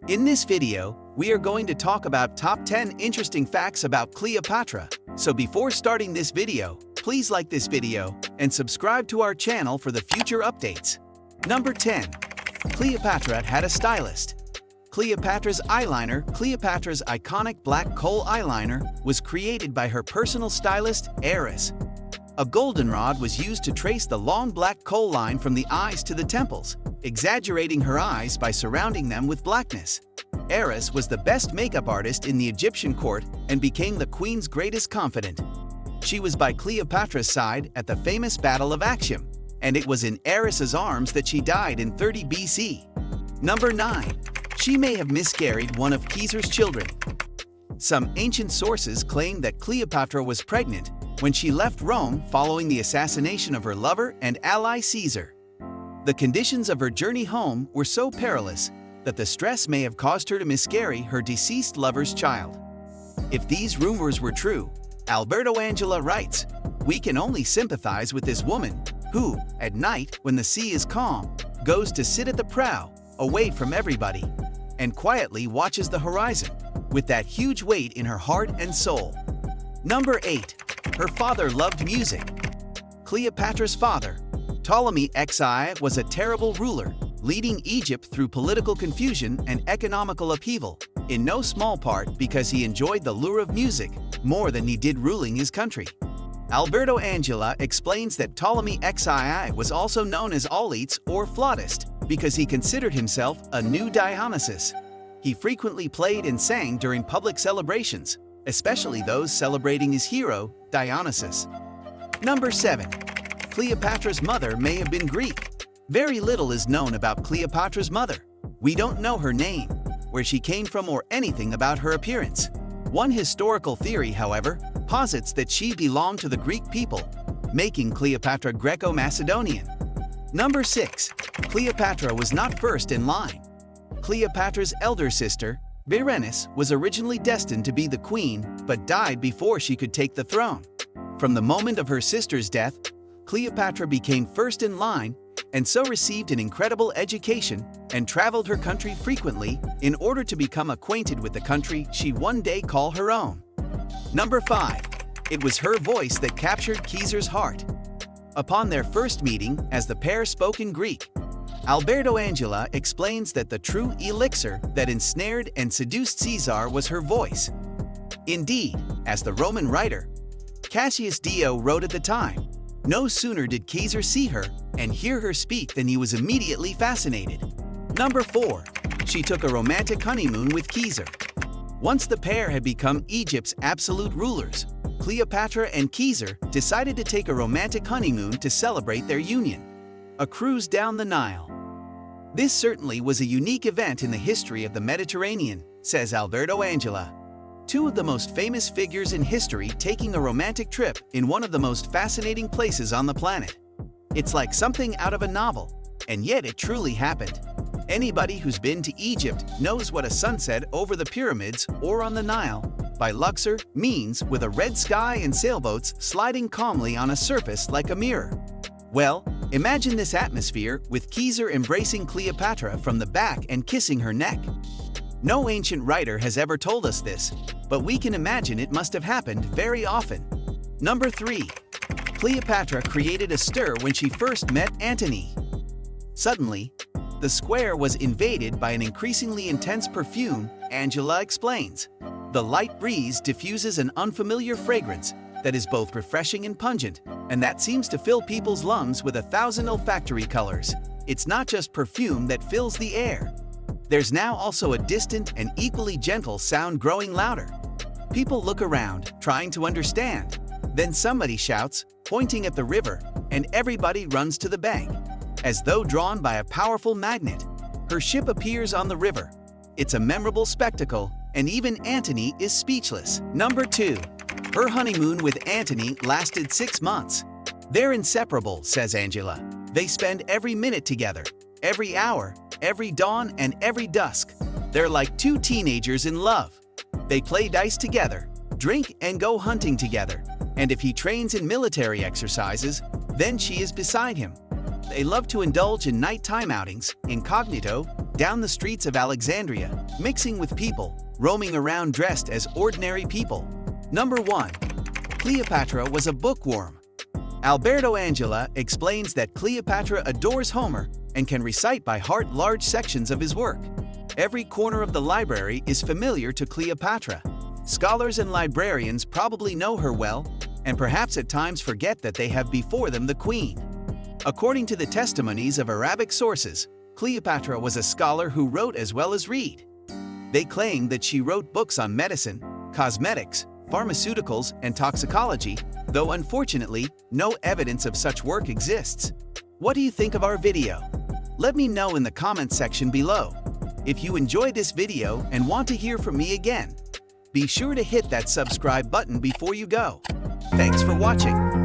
In this video, we are going to talk about top 10 interesting facts about Cleopatra. So before starting this video, please like this video and subscribe to our channel for the future updates. Number 10. Cleopatra had a stylist. Cleopatra's eyeliner, Cleopatra's iconic black kohl eyeliner, was created by her personal stylist, Eris. A goldenrod was used to trace the long black kohl line from the eyes to the temples, exaggerating her eyes by surrounding them with blackness. Eris was the best makeup artist in the Egyptian court and became the queen's greatest confidant. She was by Cleopatra's side at the famous Battle of Actium, and it was in Eris's arms that she died in 30 BC. Number 9. She may have miscarried one of Caesar's children. Some ancient sources claim that Cleopatra was pregnant when she left Rome following the assassination of her lover and ally Caesar. The conditions of her journey home were so perilous that the stress may have caused her to miscarry her deceased lover's child. If these rumors were true, Alberto Angela writes, "We can only sympathize with this woman who, at night when the sea is calm, goes to sit at the prow, away from everybody, and quietly watches the horizon, with that huge weight in her heart and soul." Number 8. Her father loved music. Cleopatra's father, Ptolemy XI, was a terrible ruler, leading Egypt through political confusion and economical upheaval, in no small part because he enjoyed the lure of music more than he did ruling his country. Alberto Angela explains that Ptolemy XI was also known as Auletes or flautist because he considered himself a new Dionysus. He frequently played and sang during public celebrations, especially those celebrating his hero, Dionysus. Number 7. Cleopatra's mother may have been Greek. Very little is known about Cleopatra's mother. We don't know her name, where she came from, or anything about her appearance. One historical theory, however, posits that she belonged to the Greek people, making Cleopatra Greco-Macedonian. Number 6. Cleopatra was not first in line. Cleopatra's elder sister, Berenice, was originally destined to be the queen, but died before she could take the throne. From the moment of her sister's death, Cleopatra became first in line and so received an incredible education and traveled her country frequently in order to become acquainted with the country she'd one day call her own. Number 5. It was her voice that captured Caesar's heart. Upon their first meeting, as the pair spoke in Greek, Alberto Angela explains that the true elixir that ensnared and seduced Caesar was her voice. Indeed, as the Roman writer Cassius Dio wrote at the time, no sooner did Caesar see her and hear her speak than he was immediately fascinated. Number 4. She took a romantic honeymoon with Caesar. Once the pair had become Egypt's absolute rulers, Cleopatra and Caesar decided to take a romantic honeymoon to celebrate their union. A cruise down the Nile. This certainly was a unique event in the history of the Mediterranean, says Alberto Angela. Two of the most famous figures in history taking a romantic trip in one of the most fascinating places on the planet. It's like something out of a novel, and yet it truly happened. Anybody who's been to Egypt knows what a sunset over the pyramids or on the Nile by Luxor means, with a red sky and sailboats sliding calmly on a surface like a mirror. Well, imagine this atmosphere with Caesar embracing Cleopatra from the back and kissing her neck. No ancient writer has ever told us this, but we can imagine it must have happened very often. Number 3. Cleopatra created a stir when she first met Antony. Suddenly, the square was invaded by an increasingly intense perfume, Angela explains. The light breeze diffuses an unfamiliar fragrance that is both refreshing and pungent, and that seems to fill people's lungs with 1,000 olfactory colors. It's not just perfume that fills the air. There's now also a distant and equally gentle sound growing louder. People look around, trying to understand. Then somebody shouts, pointing at the river, and everybody runs to the bank. As though drawn by a powerful magnet, her ship appears on the river. It's a memorable spectacle, and even Antony is speechless. Number 2. Her honeymoon with Antony lasted 6 months. They're inseparable, says Angela. They spend every minute together, every hour, every dawn, and every dusk. They're like two teenagers in love. They play dice together, drink and go hunting together, and if he trains in military exercises, then she is beside him. They love to indulge in nighttime outings, incognito, down the streets of Alexandria, mixing with people, roaming around dressed as ordinary people. Number 1. Cleopatra was a bookworm. Alberto Angela explains that Cleopatra adores Homer and can recite by heart large sections of his work. Every corner of the library is familiar to Cleopatra. Scholars and librarians probably know her well, and perhaps at times forget that they have before them the queen. According to the testimonies of Arabic sources, Cleopatra was a scholar who wrote as well as read. They claim that she wrote books on medicine, cosmetics, pharmaceuticals, and toxicology, though unfortunately, no evidence of such work exists. What do you think of our video? Let me know in the comments section below. If you enjoyed this video and want to hear from me again, be sure to hit that subscribe button before you go. Thanks for watching.